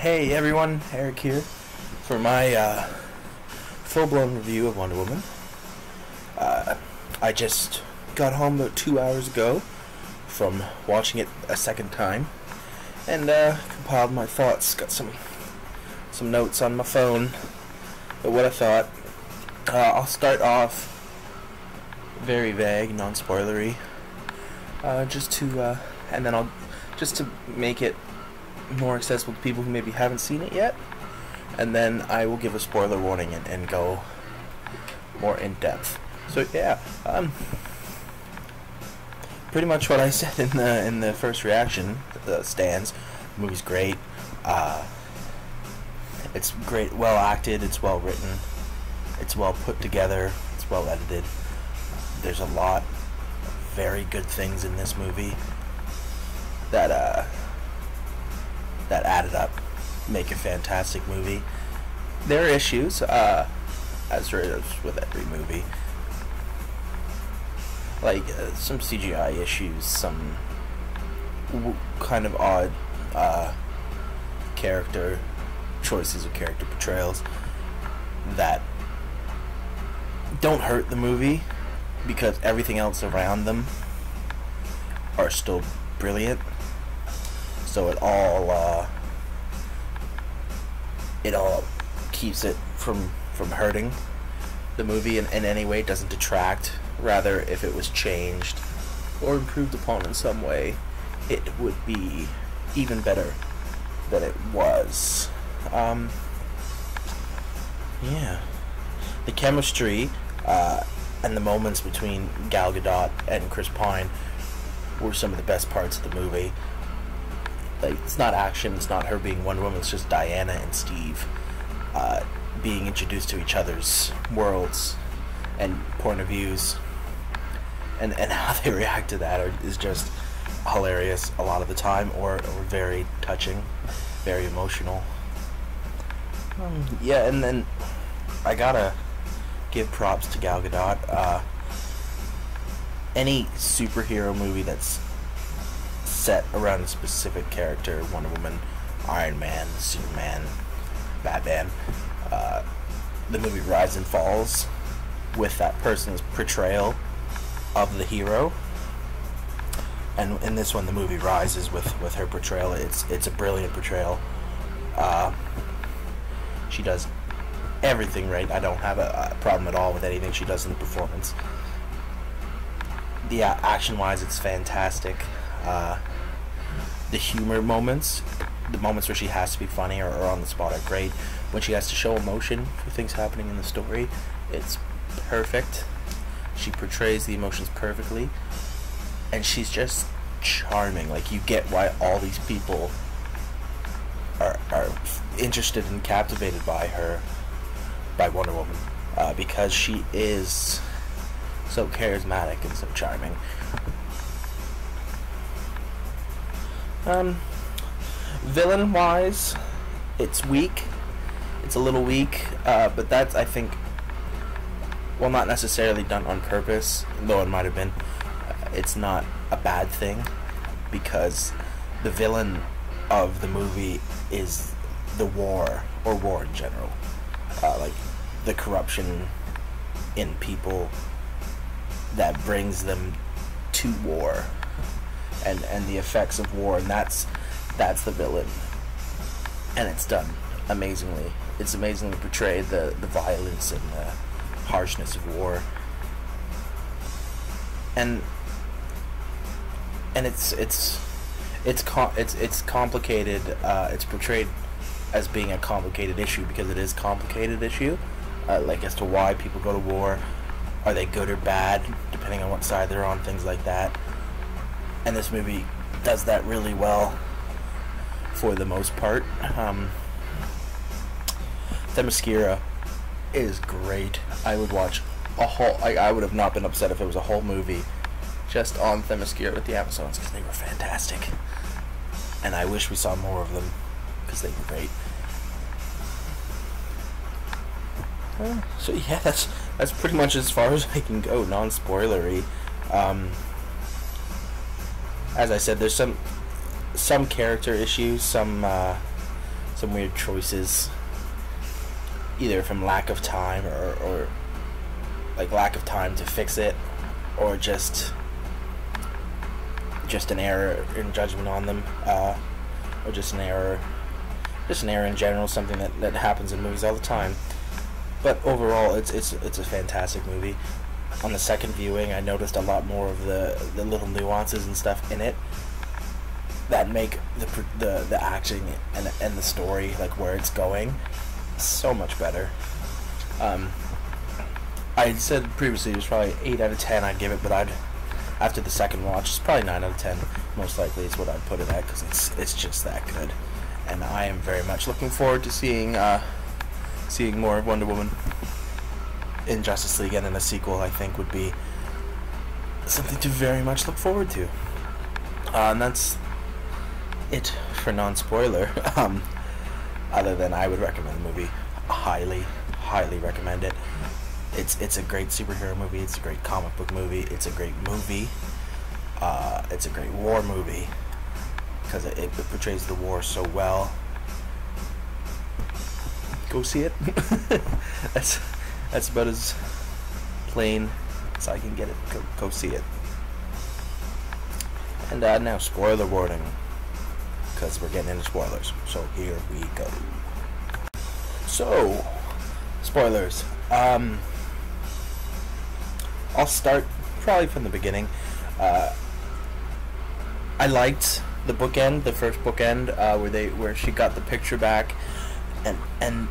Hey everyone, Eric here for my full-blown review of Wonder Woman. I just got home about 2 hours ago from watching it a second time and compiled my thoughts. Got some notes on my phone about what I thought. I'll start off very vague, non-spoilery, just to make it more accessible to people who maybe haven't seen it yet, and then I will give a spoiler warning and go more in depth. So yeah, pretty much what I said in the first reaction stands. The movie's great. It's great, well acted. It's well written. It's well put together. It's well edited. There's a lot of very good things in this movie that added up make a fantastic movie. There are issues, as there is with every movie, like some CGI issues, some kind of odd character choices or character portrayals that don't hurt the movie because everything else around them are still brilliant. So it all keeps it from hurting the movie in any way. It doesn't detract. Rather, if it was changed or improved upon in some way, it would be even better than it was. Yeah, the chemistry and the moments between Gal Gadot and Chris Pine were some of the best parts of the movie. Like, it's not action, it's not her being Wonder Woman, it's just Diana and Steve being introduced to each other's worlds and point of views, and how they react to that is just hilarious a lot of the time, or very touching, very emotional. Yeah, and then I gotta give props to Gal Gadot. Any superhero movie that's set around a specific character, Wonder Woman, Iron Man, Superman, Batman, the movie rises and falls with that person's portrayal of the hero. And in this one, the movie rises with her portrayal. It's a brilliant portrayal. She does everything right. I don't have a problem at all with anything she does in the performance. The action-wise, it's fantastic. The humor moments, the moments where she has to be funny or on the spot, are great. When she has to show emotion for things happening in the story, it's perfect. She portrays the emotions perfectly, and she's just charming. Like, you get why all these people are interested and captivated by her, by Wonder Woman, because she is so charismatic and so charming. Villain wise, it's weak. It's a little weak, but that's, I think, well, not necessarily done on purpose, though it might have been. It's not a bad thing, because the villain of the movie is the war, or war in general. Like, the corruption in people that brings them to war, and the effects of war, and that's the villain. And it's done amazingly. It's amazingly portrayed, the violence and the harshness of war. And it's complicated. It's portrayed as being a complicated issue because it is a complicated issue, like as to why people go to war. Are they good or bad, depending on what side they're on, things like that. And this movie does that really well, for the most part. Themyscira is great. I would watch a whole... I would have not been upset if it was a whole movie just on Themyscira with the Amazons, because they were fantastic. And I wish we saw more of them, because they were great. So yeah, that's pretty much as far as I can go, non-spoilery. As I said, there's some character issues, some some weird choices, either from lack of time or like lack of time to fix it, or just an error in judgment on them, or just an error in general, something that happens in movies all the time. But overall, it's a fantastic movie. On the second viewing, I noticed a lot more of the little nuances and stuff in it that make the acting and the story, like where it's going, so much better. I said previously it was probably 8 out of 10 I'd give it, but after the second watch, it's probably 9 out of 10. Most likely is what I'd put it at, because it's just that good. And I am very much looking forward to seeing more Wonder Woman in Justice League, and then a sequel I think would be something to very much look forward to. And that's it for non-spoiler. Other than I would recommend the movie. Highly recommend it. It's a great superhero movie. It's a great comic book movie. It's a great movie. It's a great war movie, because it portrays the war so well. Go see it. That's about as plain as I can get it. Go see it. And now spoiler warning, because we're getting into spoilers. So here we go. So spoilers. I'll start probably from the beginning. I liked the bookend, the first bookend, where she got the picture back, and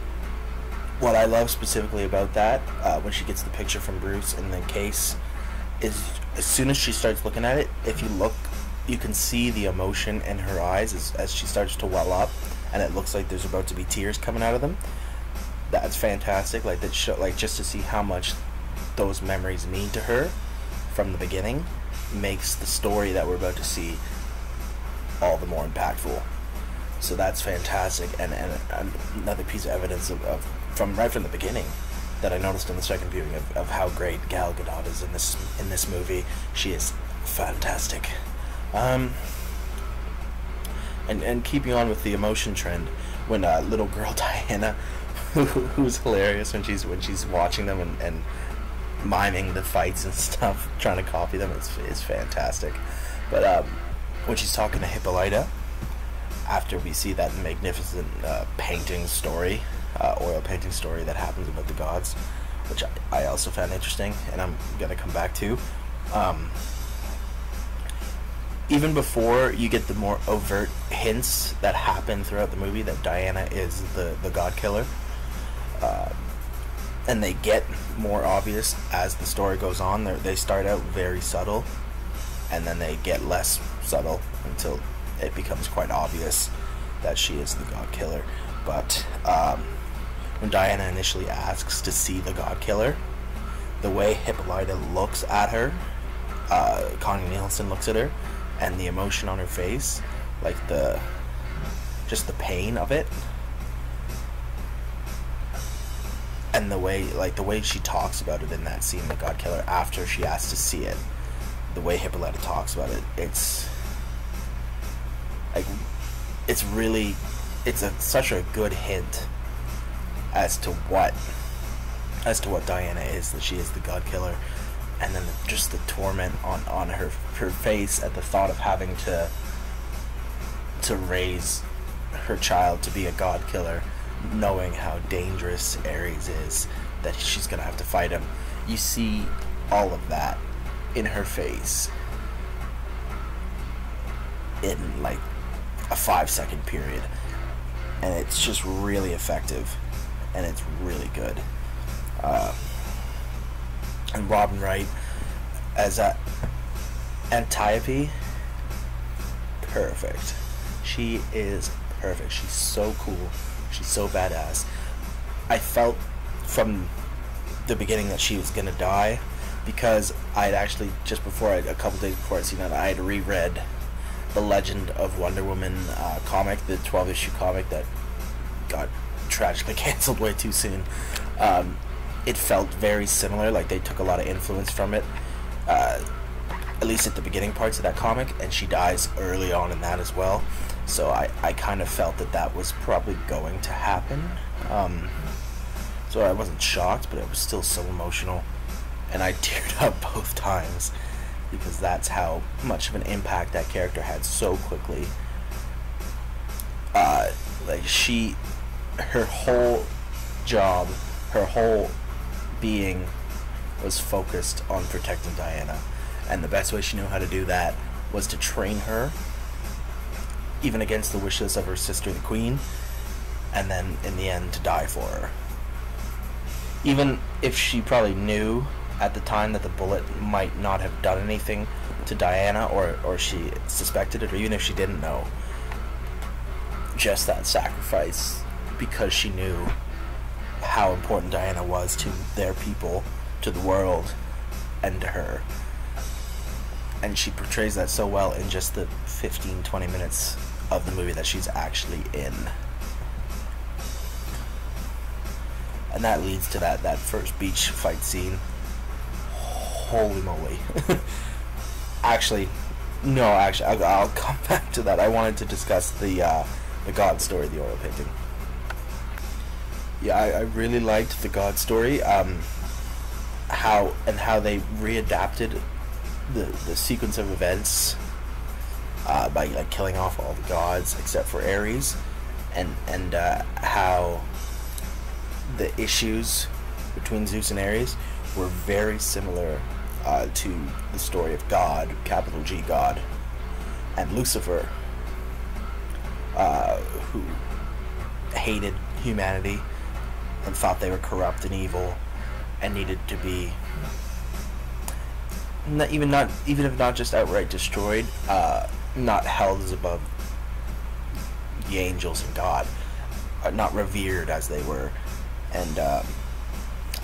what I love specifically about that, when she gets the picture from Bruce in the case, is as soon as she starts looking at it, if you look, you can see the emotion in her eyes as she starts to well up, and it looks like there's about to be tears coming out of them. That's fantastic. Like that show, like just to see how much those memories mean to her from the beginning makes the story that we're about to see all the more impactful. So that's fantastic, and another piece of evidence of from right from the beginning that I noticed in the second viewing of how great Gal Gadot is in this movie. She is fantastic. And keeping on with the emotion trend, when little girl Diana, who's hilarious when she's watching them and miming the fights and stuff, trying to copy them, is fantastic. But when she's talking to Hippolyta, after we see that magnificent painting story, oil painting story that happens about the gods, which I also found interesting, and I'm gonna come back to. Even before you get the more overt hints that happen throughout the movie that Diana is the god killer, and they get more obvious as the story goes on. They start out very subtle, and then they get less subtle until it becomes quite obvious that she is the god killer. But when Diana initially asks to see the god killer, the way Hippolyta looks at her, Connie Nielsen looks at her, and the emotion on her face, like just the pain of it, and the way she talks about it in that scene, the god killer, after she asks to see it, the way Hippolyta talks about it, it's like such a good hint as to what Diana is, that she is the god killer. And then just the torment on her face at the thought of having to raise her child to be a god killer, knowing how dangerous Ares is, that she's gonna have to fight him. You see all of that in her face in like a 5-second period, and it's just really effective, and it's really good. And Robin Wright as Antiope, perfect. She is perfect. She's so cool. She's so badass. I felt from the beginning that she was gonna die, because I'd actually a couple days before I'd seen it, I had reread the Legend of Wonder Woman comic, the 12-issue comic that got tragically canceled way too soon. It felt very similar, like they took a lot of influence from it, at least at the beginning parts of that comic, and she dies early on in that as well. So I kind of felt that was probably going to happen. So I wasn't shocked, but it was still so emotional, and I teared up both times because that's how much of an impact that character had so quickly. Like her whole job, her whole being was focused on protecting Diana, and the best way she knew how to do that was to train her, even against the wishes of her sister, the Queen, and then in the end to die for her. Even if she probably knew at the time that the bullet might not have done anything to Diana, or she suspected it, or even if she didn't know, just that sacrifice, because she knew how important Diana was to their people, to the world, and to her. And she portrays that so well in just the 15-20 minutes of the movie that she's actually in. And that leads to that first beach fight scene. Holy moly. I'll come back to that. I wanted to discuss the God story, the oil painting. Yeah, I really liked the God story. How they readapted the sequence of events by like killing off all the gods except for Ares, and how the issues between Zeus and Ares were very similar to the story of God, capital G God, and Lucifer, who hated humanity and thought they were corrupt and evil and needed to be even if not just outright destroyed, not held as above the angels and God, not revered as they were. And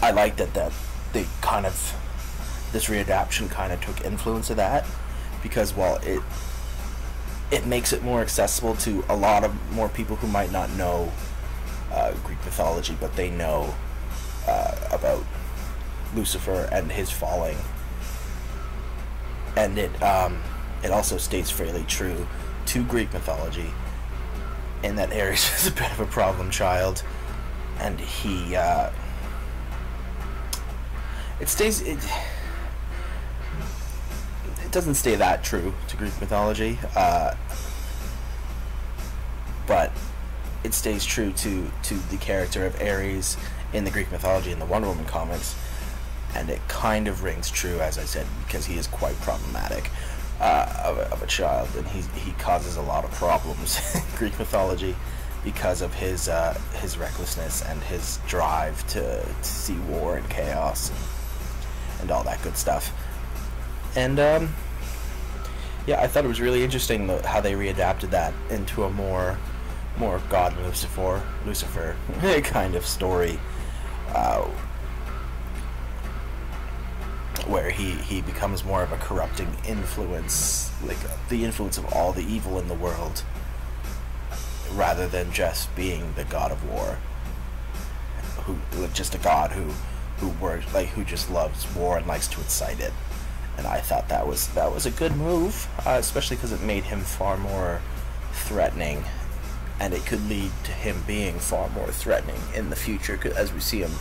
I like that they kind of, this readaptation kind of took influence of that, because while it makes it more accessible to a lot of more people who might not know Greek mythology, but they know about Lucifer and his falling. And it also stays fairly true to Greek mythology, in that Ares is a bit of a problem child, and he it doesn't stay that true to Greek mythology, but it stays true to the character of Ares in the Greek mythology in the Wonder Woman comics, and it kind of rings true, as I said, because he is quite problematic of a child, and he causes a lot of problems in Greek mythology because of his recklessness and his drive to see war and chaos and all that good stuff. And yeah, I thought it was really interesting how they readapted that into a more God Lucifer kind of story, where he becomes more of a corrupting influence, like the influence of all the evil in the world, rather than just being the god of war, just a god who just loves war and likes to incite it. And I thought that was a good move, especially because it made him far more threatening, and it could lead to him being far more threatening in the future, as we see him,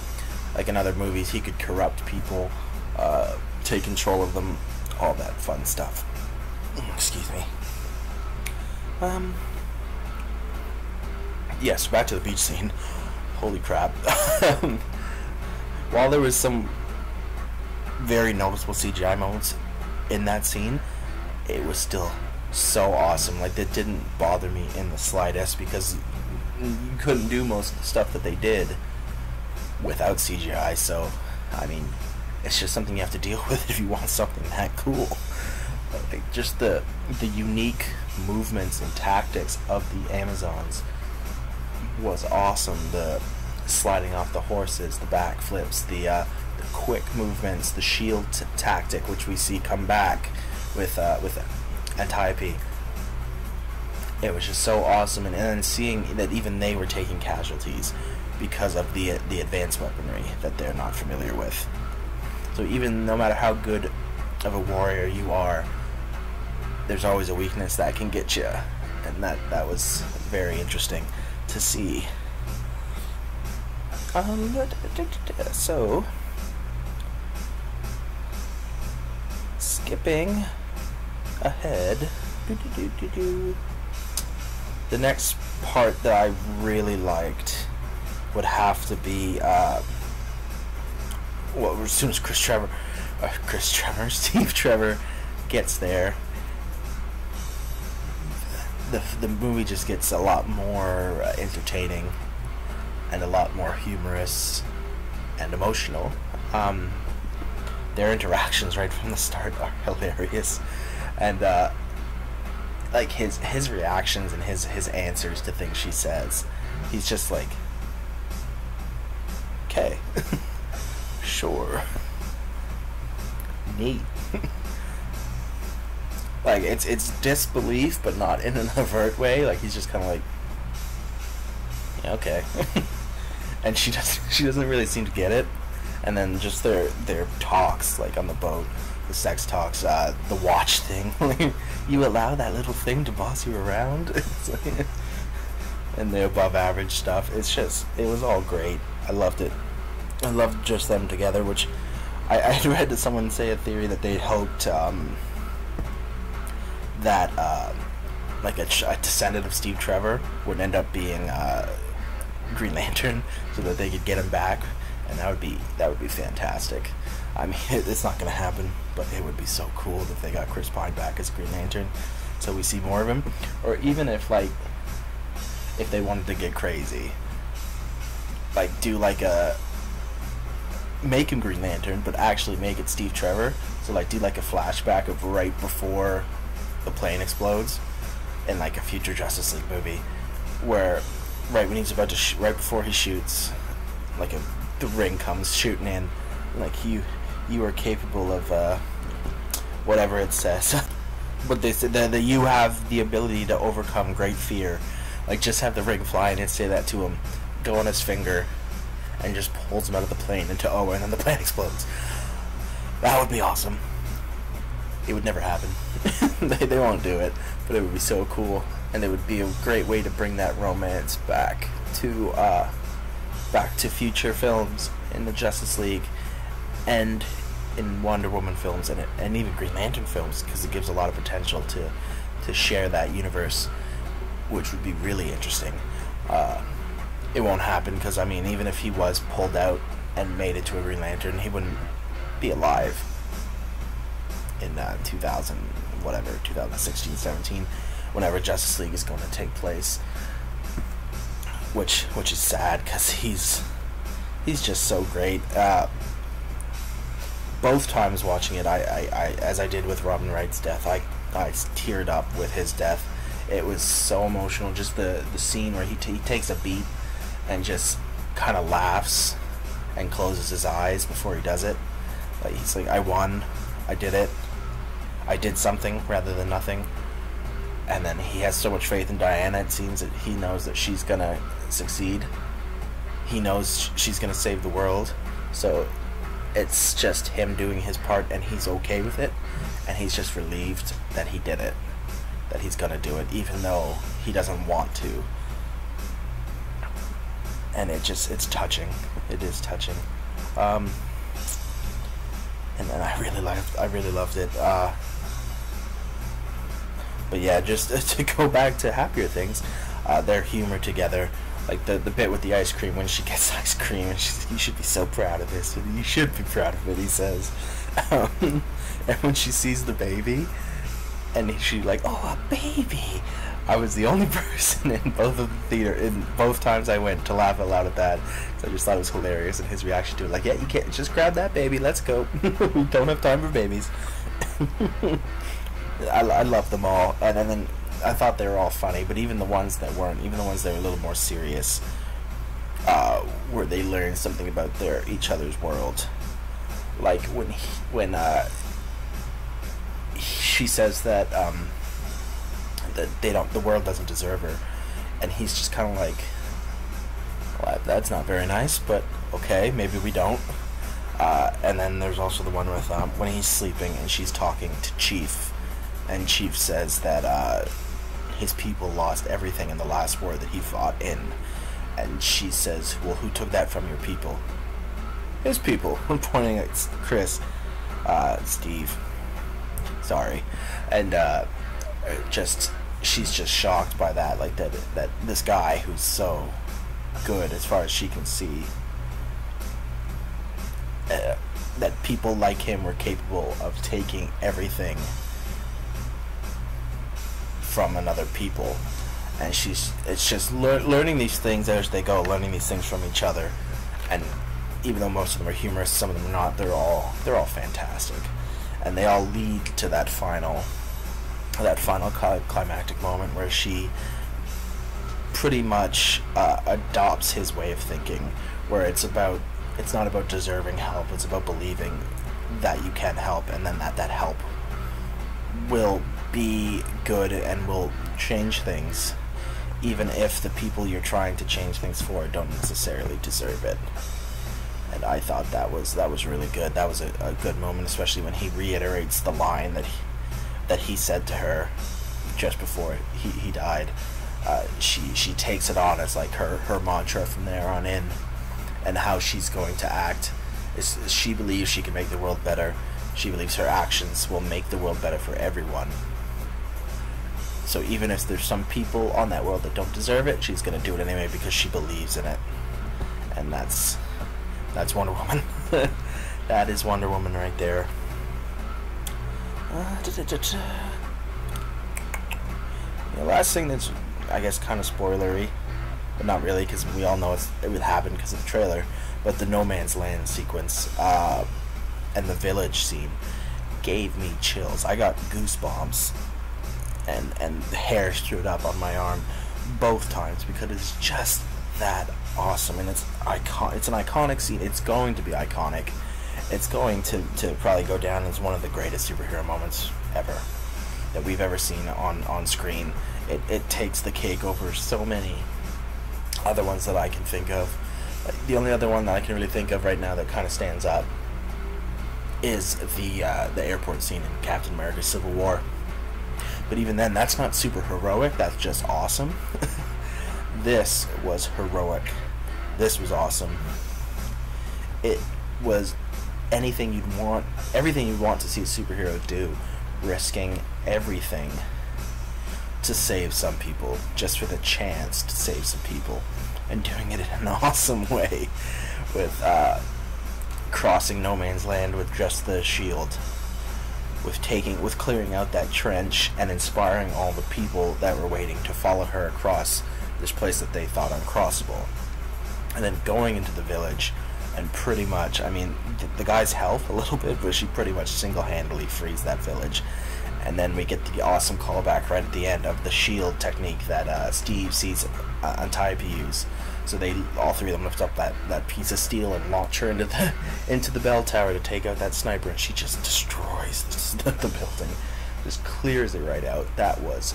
like in other movies, he could corrupt people, take control of them, all that fun stuff. Excuse me. Yes, back to the beach scene. Holy crap. While there was some very noticeable CGI moments in that scene, it was still so awesome. Like, that didn't bother me in the slightest, because you couldn't do most of the stuff that they did without CGI. So, I mean, it's just something you have to deal with if you want something that cool. Like, just the unique movements and tactics of the Amazons was awesome. The sliding off the horses, the backflips, the quick movements, the shield tactic, which we see come back with Antiope. It was just so awesome, and then seeing that even they were taking casualties because of the advanced weaponry that they're not familiar with. So even no matter how good of a warrior you are, there's always a weakness that can get you, and that was very interesting to see. So, skipping ahead, the next part that I really liked would have to be as soon as Steve Trevor gets there, the movie just gets a lot more entertaining and a lot more humorous and emotional. Their interactions right from the start are hilarious, and like his reactions and his answers to things she says, he's just like, okay, sure, neat. Like it's disbelief, but not in an overt way. Like he's just kind of like, yeah, okay. And she doesn't really seem to get it. And then just their talks, like on the boat, the sex talks, the watch thing. You allow that little thing to boss you around. And the above average stuff. It was all great. I loved it. I loved just them together, which I read someone say a theory that they hoped that like a descendant of Steve Trevor would end up being Green Lantern, so that they could get him back, and that would be fantastic. I mean, it's not going to happen, but it would be so cool if they got Chris Pine back as Green Lantern, so we see more of him. Or even if they wanted to get crazy, like do like make him Green Lantern, but actually make it Steve Trevor. So like do like a flashback of right before the plane explodes in like a future Justice League movie, where right when he's about to right before he shoots, like the ring comes shooting in, like you are capable of whatever it says. But they said that you have the ability to overcome great fear. Like just have the ring fly and say that to him, go on his finger, and just pulls him out of the plane and then the plane explodes. That would be awesome. It would never happen. They won't do it, but it would be so cool, and it would be a great way to bring that romance back to future films in the Justice League and in Wonder Woman films and even Green Lantern films, because it gives a lot of potential to share that universe, which would be really interesting. It won't happen because, I mean, even if he was pulled out and made it to a Green Lantern, he wouldn't be alive in 2016, 17, whenever Justice League is going to take place, which is sad because he's just so great. Both times watching it, I as I did with Robin Wright's death, I teared up with his death. It was so emotional. Just the scene where he takes a beat and just kind of laughs and closes his eyes before he does it. Like he's like, I won, I did it, I did something rather than nothing. And then he has so much faith in Diana, it seems that he knows that she's gonna succeed. He knows she's gonna save the world. So it's just him doing his part, and he's okay with it, and he's just relieved that he did it, that he's gonna do it, even though he doesn't want to. And it's touching. It is touching. And then I really loved it. But yeah, just to go back to happier things, their humor together, like the bit with the ice cream, when she gets ice cream, and you should be so proud of this. You should be proud of it, he says. And when she sees the baby, and she like, oh, a baby. I was the only person in both times I went to laugh out loud at that. So I just thought it was hilarious, and his reaction to it, like, yeah, you can't just grab that baby, let's go. We don't have time for babies. I love them all, and then I thought they were all funny, but even the ones that weren't, even the ones that were a little more serious, where they learned something about each other's world. Like when she says that the world doesn't deserve her, and he's just kind of like, well, that's not very nice, but okay, maybe we don't. And then there's also the one with when he's sleeping and she's talking to Chief, and Chief says that his people lost everything in the last war that he fought in. And she says, well, who took that from your people? His people. I'm pointing at Chris. Steve. Sorry. And she's just shocked by that. Like, that this guy who's so good as far as she can see, that people like him were capable of taking everything from another people. And it's just learning these things as they go, learning these things from each other. And even though most of them are humorous, some of them are not, they're all fantastic. And they all lead to that final climactic moment where she pretty much adopts his way of thinking, where it's not about deserving help, it's about believing that you can help, and then that help will be good and will change things, even if the people you're trying to change things for don't necessarily deserve it. And I thought that was really good. That was a good moment, especially when he reiterates the line that he said to her just before he died. She takes it on as like her mantra from there on in, and how she's going to act is she believes she can make the world better. She believes her actions will make the world better for everyone. So even if there's some people on that world that don't deserve it, she's going to do it anyway because she believes in it. And that's Wonder Woman. That is Wonder Woman right there. The last thing that's, I guess, kind of spoilery, but not really, because we all know it would happen because of the trailer, but the No Man's Land sequence and the village scene gave me chills. I got goosebumps and the hair stood up on my arm both times because it's just that awesome. And it's an iconic scene. It's going to be iconic. It's going to probably go down as one of the greatest superhero moments ever that we've ever seen on screen. It takes the cake over so many other ones that I can think of. The only other one that I can really think of right now that kind of stands up is the airport scene in Captain America Civil War. But even then, that's not super heroic, that's just awesome. This was heroic. This was awesome. It was everything you'd want to see a superhero do, risking everything to save some people, just for the chance to save some people, and doing it in an awesome way, with crossing No Man's Land with just the shield, with clearing out that trench and inspiring all the people that were waiting to follow her across this place that they thought uncrossable, and then going into the village and pretty much, I mean, the guys help a little bit, but she pretty much single-handedly frees that village. And then we get the awesome callback right at the end of the shield technique that Steve sees Antiope use. So all three of them lift up that piece of steel and launch her into the bell tower to take out that sniper, and she just destroys the building, just clears it right out. That was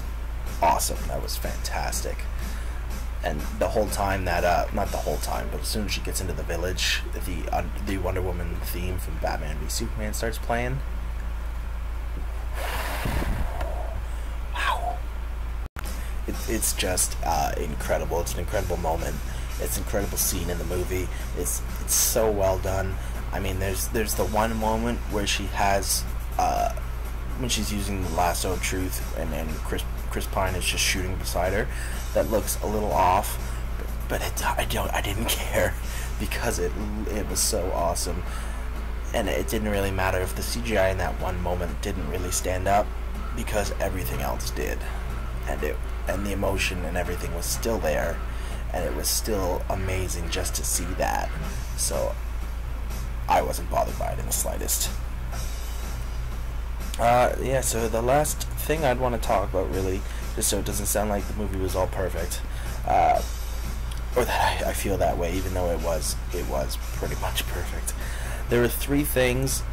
awesome. That was fantastic. And the whole time that not the whole time, but as soon as she gets into the village, the Wonder Woman theme from Batman v Superman starts playing. Wow. It's just incredible. It's an incredible moment. It's an incredible scene in the movie. It's so well done. I mean, there's the one moment where she has when she's using the lasso of truth, and Chris Pine is just shooting beside her. That looks a little off, but I didn't care because it was so awesome, and it didn't really matter if the CGI in that one moment didn't really stand up, because everything else did, and the emotion and everything was still there, and it was still amazing just to see that. So I wasn't bothered by it in the slightest. Yeah, so the last thing I'd want to talk about, really, just so it doesn't sound like the movie was all perfect, or that I feel that way, even though it was pretty much perfect. There were three things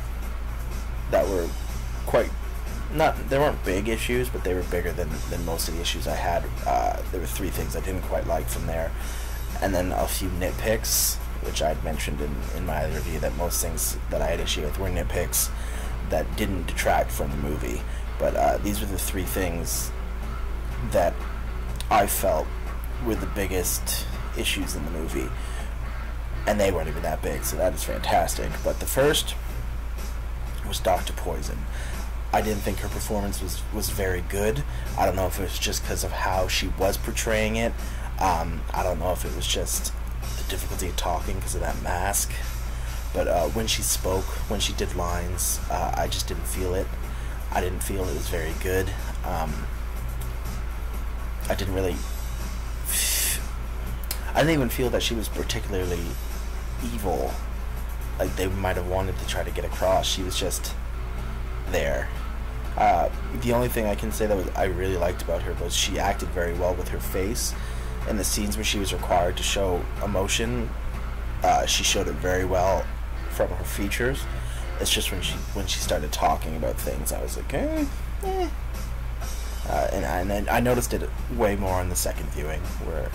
that were they weren't big issues, but they were bigger than most of the issues I had. There were three things I didn't quite like from there, and then a few nitpicks, which I'd mentioned in my other review, that most things that I had issue with were nitpicks that didn't detract from the movie. But these were the three things that I felt were the biggest issues in the movie, and they weren't even that big, so that is fantastic. But the first was Dr. Poison. I didn't think her performance was very good. I don't know if it was just because of how she was portraying it. I don't know if it was just the difficulty of talking because of that mask. But when she spoke, when she did lines, I just didn't feel it. I didn't feel it was very good. I didn't even feel that she was particularly evil, like they might have wanted to try to get across. She was just there. The only thing I can say that I really liked about her was she acted very well with her face. In the scenes where she was required to show emotion, she showed it very well from her features. It's just when she started talking about things, I was like, and I noticed it way more in the second viewing, where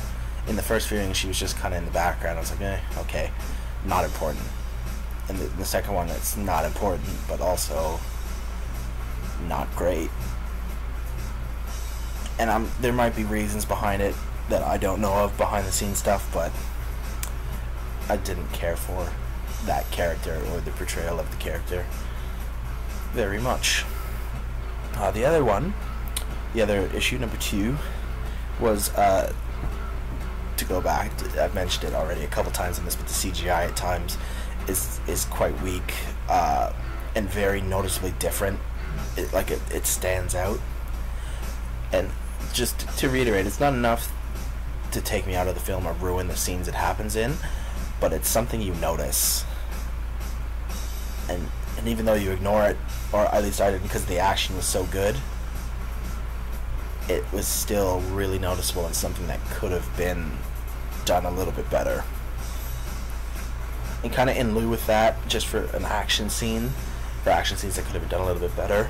in the first viewing she was just kind of in the background. I was like, okay, not important. And the second one, it's not important, but also not great. And there might be reasons behind it that I don't know of, behind the scenes stuff, but I didn't care for that character or the portrayal of the character very much. The other issue, number 2, was to go back. I've mentioned it already a couple times in this, but the CGI at times is quite weak and very noticeably different. It stands out. And just to reiterate, it's not enough to take me out of the film or ruin the scenes it happens in, but it's something you notice. And even though you ignore it, or at least I did because the action was so good, it was still really noticeable and something that could have been done a little bit better. And kind of in lieu with that, just for action scenes that could have been done a little bit better.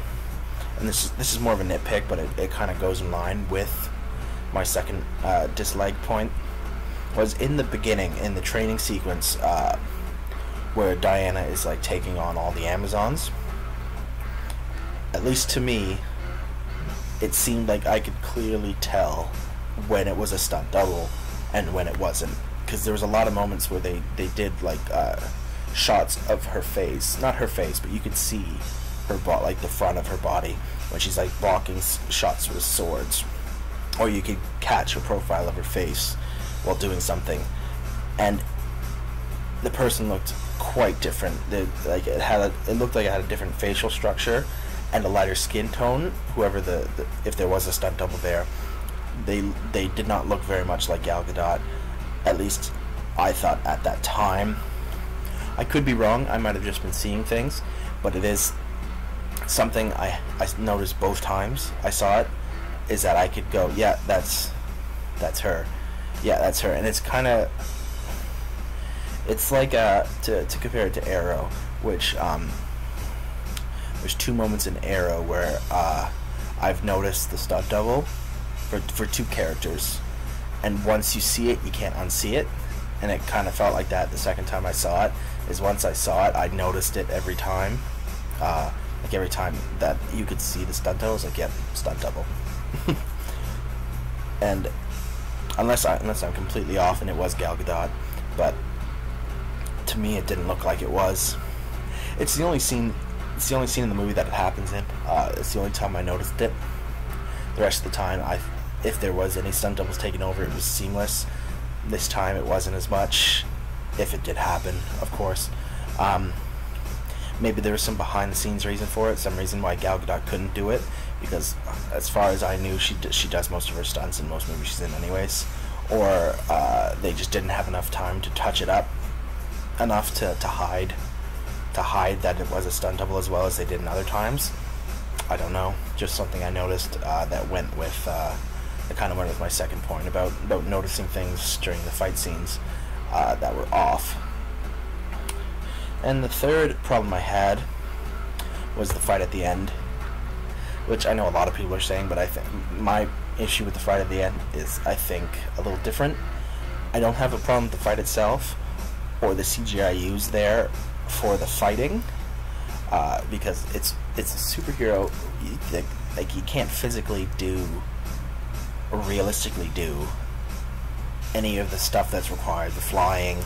And this is more of a nitpick, but it kind of goes in line with my second dislike point. Was in the beginning, in the training sequence, where Diana is like taking on all the Amazons. At least to me, it seemed like I could clearly tell when it was a stunt double and when it wasn't, because there was a lot of moments where they did like shots of her face, not her face, but you could see her like the front of her body when she's like blocking shots with swords, or you could catch a profile of her face while doing something, and the person looked quite different. It looked like it had a different facial structure and a lighter skin tone. Whoever if there was a stunt double there, they did not look very much like Gal Gadot. At least I thought at that time. I could be wrong. I might have just been seeing things, but it is something I noticed both times I saw it, is that I could go, yeah, that's her. Yeah, that's her. And it's kind of, it's like to compare it to Arrow, which there's 2 moments in Arrow where I've noticed the stunt double for 2 characters, and once you see it, you can't unsee it. And it kind of felt like that the second time I saw it. Is once I saw it, I noticed it every time. Like every time that you could see the stunt double, I was like, yep, stunt double. And unless I'm completely off and it was Gal Gadot, but to me it didn't look like it was. It's the only scene in the movie that it happens in. It's the only time I noticed it. The rest of the time, if there was any stunt doubles taking over, it was seamless. This time it wasn't as much, if it did happen, of course. Maybe there was some behind the scenes reason for it, some reason why Gal Gadot couldn't do it, because as far as I knew, she does most of her stunts in most movies she's in anyways, or they just didn't have enough time to touch it up enough to hide that it was a stunt double as well as they did in other times. I don't know, just something I noticed that went with it kind of went with my second point about noticing things during the fight scenes that were off. And the third problem I had was the fight at the end, which I know a lot of people are saying, but I think my issue with the fight at the end is, I think, a little different. I don't have a problem with the fight itself or the CGI used there for the fighting, because it's a superhero. Like you can't physically do realistically do any of the stuff that's required, the flying,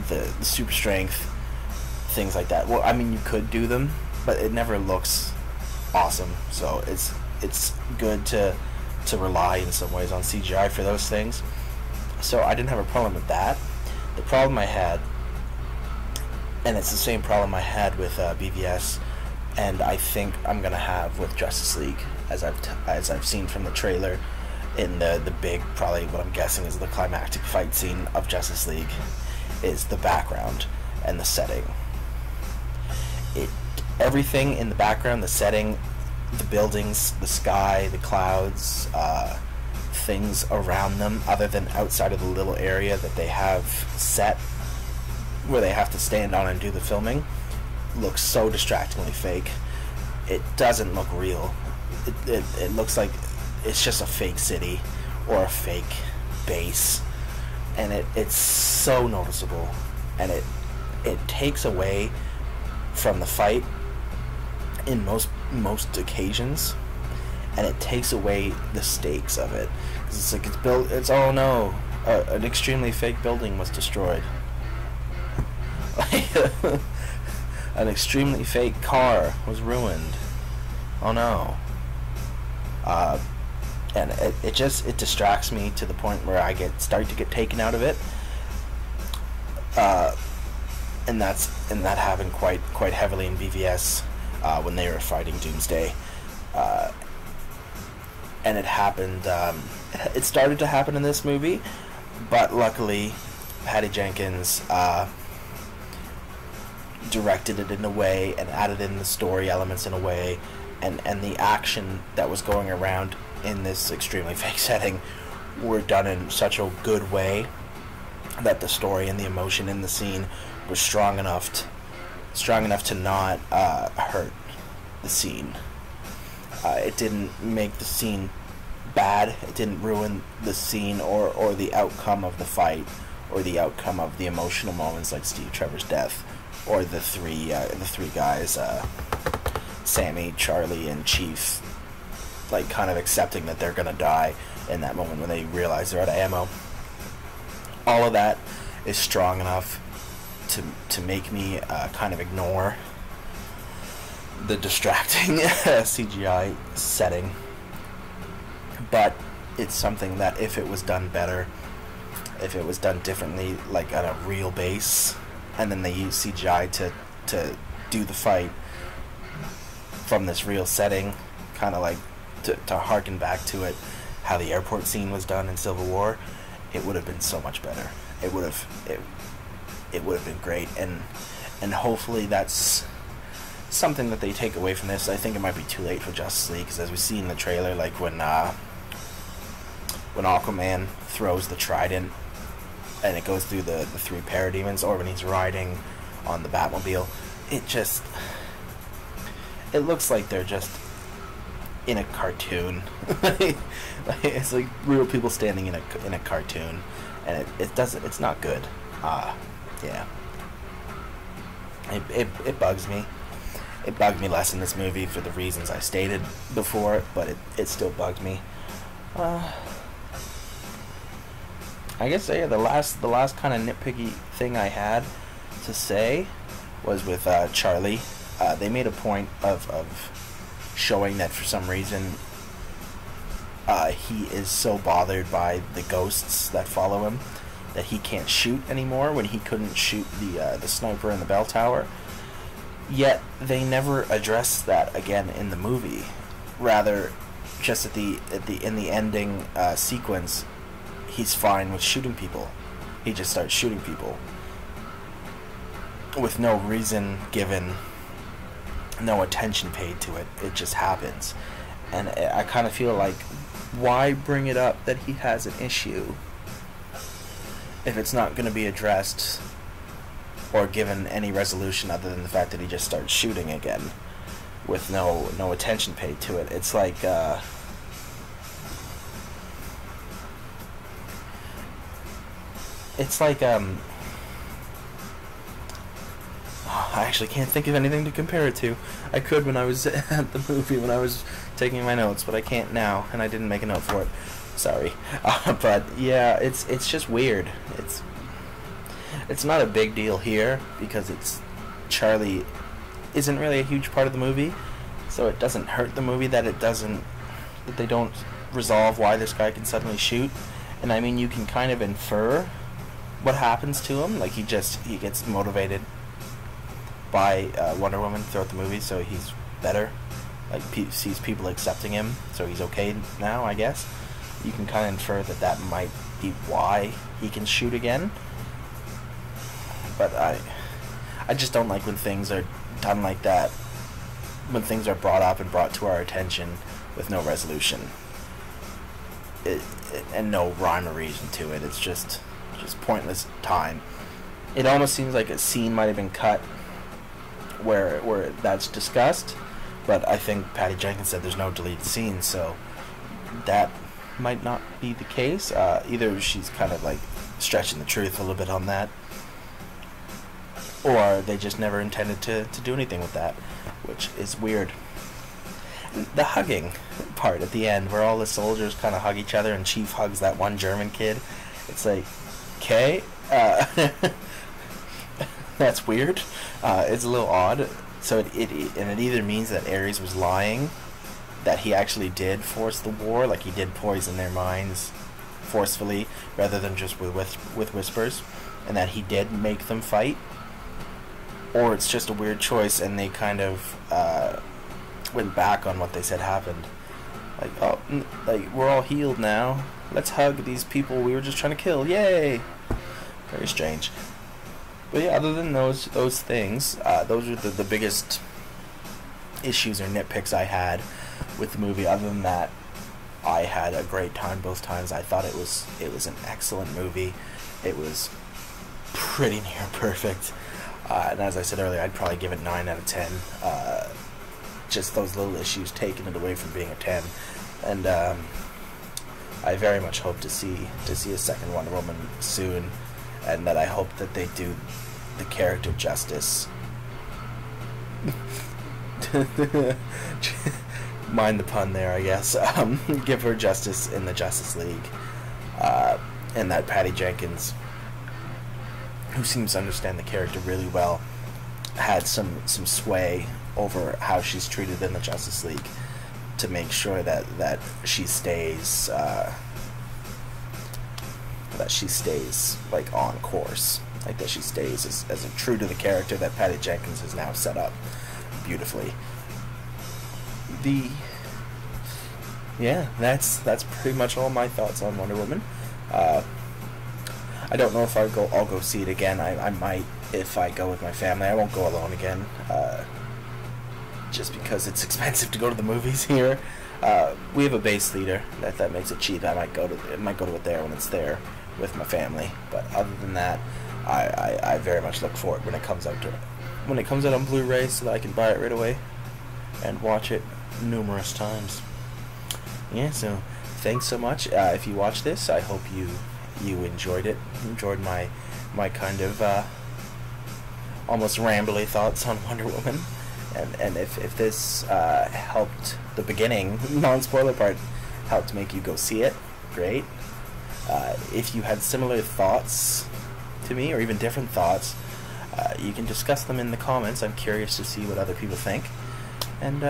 the super strength, things like that. Well, I mean, you could do them, but it never looks awesome. So it's good to rely in some ways on CGI for those things. So I didn't have a problem with that. The problem I had, and it's the same problem I had with BVS, and I think I'm gonna have with Justice League, as I've seen from the trailer, in the big, probably what I'm guessing is the climactic fight scene of Justice League, is the background and the setting. Everything in the background, the setting, the buildings, the sky, the clouds, things around them, other than outside of the little area that they have set where they have to stand on and do the filming, looks so distractingly fake. It doesn't look real. It looks like it's just a fake city or a fake base, and it's so noticeable, and it takes away from the fight in most occasions, and it takes away the stakes of it. 'Cause it's like it's oh no, an extremely fake building was destroyed. An extremely fake car was ruined. Oh no. And it distracts me to the point where I start to get taken out of it. And that happened quite heavily in BVS when they were fighting Doomsday. And it happened. It started to happen in this movie, but luckily, Patty Jenkins directed it in a way and added in the story elements in a way, and the action that was going around in this extremely fake setting were done in such a good way that the story and the emotion in the scene was strong enough to not hurt the scene. It didn't make the scene bad. It didn't ruin the scene or the outcome of the fight or the outcome of the emotional moments like Steve Trevor's death or the three guys, Sammy, Charlie, and Chief, like kind of accepting that they're gonna die in that moment when they realize they're out of ammo. All of that is strong enough to make me kind of ignore the distracting CGI setting. But it's something that if it was done better, if it was done differently, like on a real base, and then they use CGI to do the fight from this real setting, kind of like to harken back to it, how the airport scene was done in Civil War, it would have been so much better. It would have been great, and hopefully that's something that they take away from this. I think it might be too late for Justice League, because as we see in the trailer, like when Aquaman throws the trident and it goes through the three parademons, or when he's riding on the Batmobile, it looks like they're just in a cartoon. It's like real people standing in a cartoon, and it's not good. Yeah. It bugs me. It bugged me less in this movie for the reasons I stated before, but it still bugged me. I guess the last kind of nitpicky thing I had to say was with Charlie. They made a point of showing that for some reason he is so bothered by the ghosts that follow him that he can't shoot anymore when he couldn't shoot the sniper in the bell tower. Yet they never address that again in the movie. Rather, just in the ending sequence, he's fine with shooting people. He just starts shooting people with no reason given, no attention paid to it. It just happens, and I kind of feel like, why bring it up that he has an issue if it's not going to be addressed or given any resolution other than the fact that he just starts shooting again with no attention paid to it. It's like I actually can't think of anything to compare it to. I could when I was at the movie, when I was taking my notes, but I can't now, and I didn't make a note for it. Sorry. But yeah, it's just weird. It's not a big deal here because Charlie isn't really a huge part of the movie, so it doesn't hurt the movie that they don't resolve why this guy can suddenly shoot. And I mean, you can kind of infer what happens to him. Like, he gets motivated by Wonder Woman throughout the movie, so he's better. Like, sees people accepting him, so he's okay now, I guess. You can kind of infer that might be why he can shoot again. But I just don't like when things are done like that, when things are brought up and brought to our attention with no resolution. And no rhyme or reason to it. It's just pointless time. It almost seems like a scene might have been cut where that's discussed, but I think Patty Jenkins said there's no deleted scenes, so that might not be the case. Either she's kind of like stretching the truth a little bit on that, or they just never intended to do anything with that, which is weird. The hugging part at the end, where all the soldiers kind of hug each other and Chief hugs that one German kid, it's like, okay, that's weird. It's a little odd. So it either means that Ares was lying, that he actually did force the war, like he did poison their minds forcefully rather than just with whispers, and that he did make them fight, or it's just a weird choice and they kind of went back on what they said happened. Like, oh, like, we're all healed now. Let's hug these people we were just trying to kill. Yay! Very strange. But yeah, other than those things, those are the biggest issues or nitpicks I had with the movie. Other than that, I had a great time both times. I thought it was an excellent movie. It was pretty near perfect. And as I said earlier, I'd probably give it 9 out of 10. Just those little issues taking it away from being a 10. And I very much hope to see a second Wonder Woman soon, and that I hope that they do the character justice. Mind the pun there, I guess. Give her justice in the Justice League, and that Patty Jenkins, who seems to understand the character really well, had some sway over how she's treated in the Justice League, to make sure that she stays like on course, like that she stays as true to the character that Patty Jenkins has now set up beautifully. Yeah, that's pretty much all my thoughts on Wonder Woman. I don't know if I'll go see it again. I might, if I go with my family. I won't go alone again, just because it's expensive to go to the movies here. We have a base theater that makes it cheap. I might go to it there when it's there with my family. But other than that, I very much look forward when it comes out on Blu-ray, so that I can buy it right away and watch it numerous times. Yeah, so thanks so much. If you watch this, I hope you enjoyed it. Enjoyed my kind of almost rambly thoughts on Wonder Woman. And if this helped, the beginning, non-spoiler part, helped make you go see it, great. If you had similar thoughts to me, or even different thoughts, you can discuss them in the comments. I'm curious to see what other people think. And,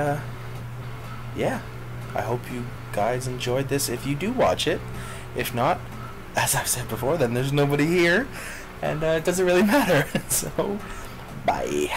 yeah, I hope you guys enjoyed this if you do watch it. If not, as I've said before, then there's nobody here, and it doesn't really matter. So, bye.